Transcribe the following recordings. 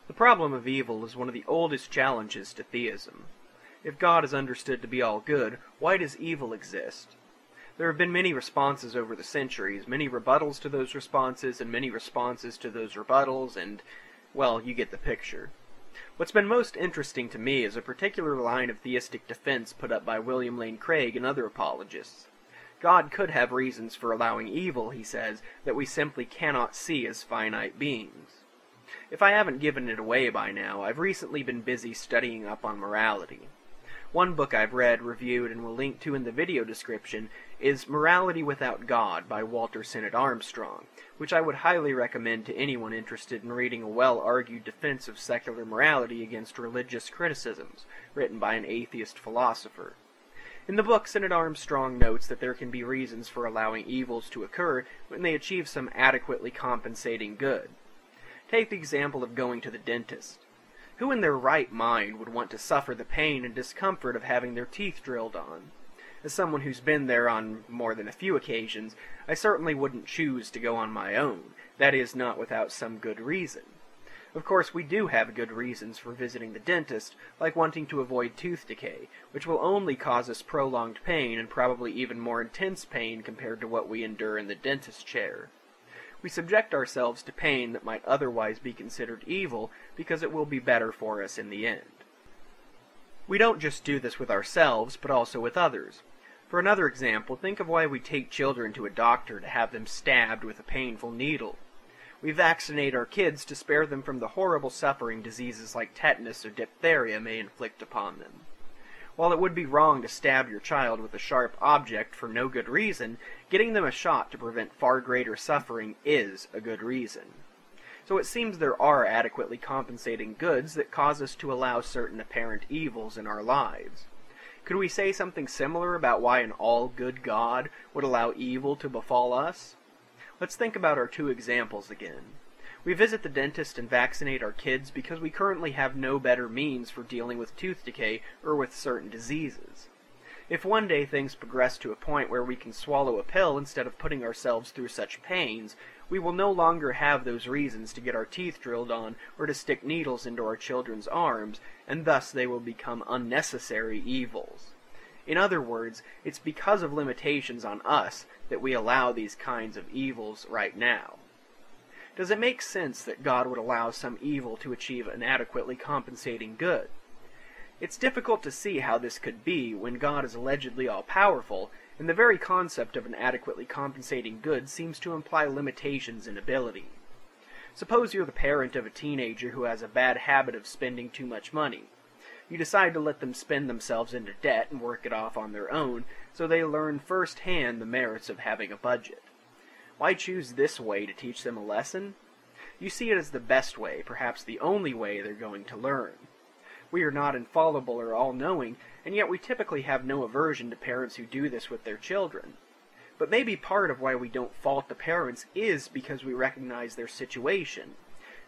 The problem of evil is one of the oldest challenges to theism. If God is understood to be all good, why does evil exist? There have been many responses over the centuries, many rebuttals to those responses, and many responses to those rebuttals, and, well, you get the picture. What's been most interesting to me is a particular line of theistic defense put up by William Lane Craig and other apologists. God could have reasons for allowing evil, he says, that we simply cannot see as finite beings. If I haven't given it away by now, I've recently been busy studying up on morality. One book I've read, reviewed, and will link to in the video description is Morality Without God by Walter Sinnott-Armstrong, which I would highly recommend to anyone interested in reading a well-argued defense of secular morality against religious criticisms, written by an atheist philosopher. In the book, Sinnott-Armstrong notes that there can be reasons for allowing evils to occur when they achieve some adequately compensating good. Take the example of going to the dentist. Who in their right mind would want to suffer the pain and discomfort of having their teeth drilled on? As someone who's been there on more than a few occasions, I certainly wouldn't choose to go on my own, that is, not without some good reason. Of course, we do have good reasons for visiting the dentist, like wanting to avoid tooth decay, which will only cause us prolonged pain and probably even more intense pain compared to what we endure in the dentist chair. We subject ourselves to pain that might otherwise be considered evil because it will be better for us in the end. We don't just do this with ourselves, but also with others. For another example, think of why we take children to a doctor to have them stabbed with a painful needle. We vaccinate our kids to spare them from the horrible suffering diseases like tetanus or diphtheria may inflict upon them. While it would be wrong to stab your child with a sharp object for no good reason, getting them a shot to prevent far greater suffering is a good reason. So it seems there are adequately compensating goods that cause us to allow certain apparent evils in our lives. Could we say something similar about why an all-good God would allow evil to befall us? Let's think about our two examples again. We visit the dentist and vaccinate our kids because we currently have no better means for dealing with tooth decay or with certain diseases. If one day things progress to a point where we can swallow a pill instead of putting ourselves through such pains, we will no longer have those reasons to get our teeth drilled on or to stick needles into our children's arms, and thus they will become unnecessary evils. In other words, it's because of limitations on us that we allow these kinds of evils right now. Does it make sense that God would allow some evil to achieve an adequately compensating good? It's difficult to see how this could be when God is allegedly all-powerful, and the very concept of an adequately compensating good seems to imply limitations in ability. Suppose you're the parent of a teenager who has a bad habit of spending too much money. You decide to let them spend themselves into debt and work it off on their own, so they learn firsthand the merits of having a budget. Why choose this way to teach them a lesson? You see it as the best way, perhaps the only way they're going to learn. We are not infallible or all-knowing, and yet we typically have no aversion to parents who do this with their children. But maybe part of why we don't fault the parents is because we recognize their situation.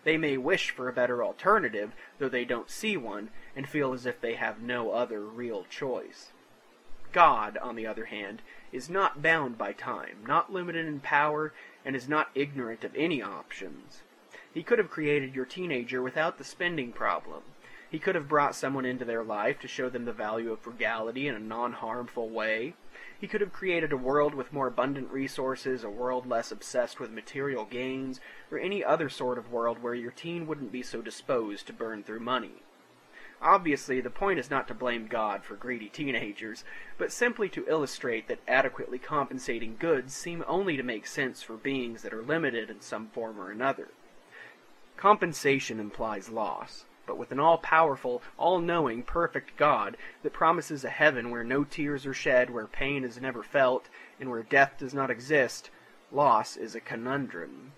They may wish for a better alternative, though they don't see one, and feel as if they have no other real choice. God, on the other hand, is not bound by time, not limited in power, and is not ignorant of any options. He could have created your teenager without the spending problem. He could have brought someone into their life to show them the value of frugality in a non-harmful way. He could have created a world with more abundant resources, a world less obsessed with material gains, or any other sort of world where your teen wouldn't be so disposed to burn through money. Obviously, the point is not to blame God for greedy teenagers, but simply to illustrate that adequately compensating goods seem only to make sense for beings that are limited in some form or another. Compensation implies loss, but with an all-powerful, all-knowing, perfect God that promises a heaven where no tears are shed, where pain is never felt, and where death does not exist, loss is a conundrum.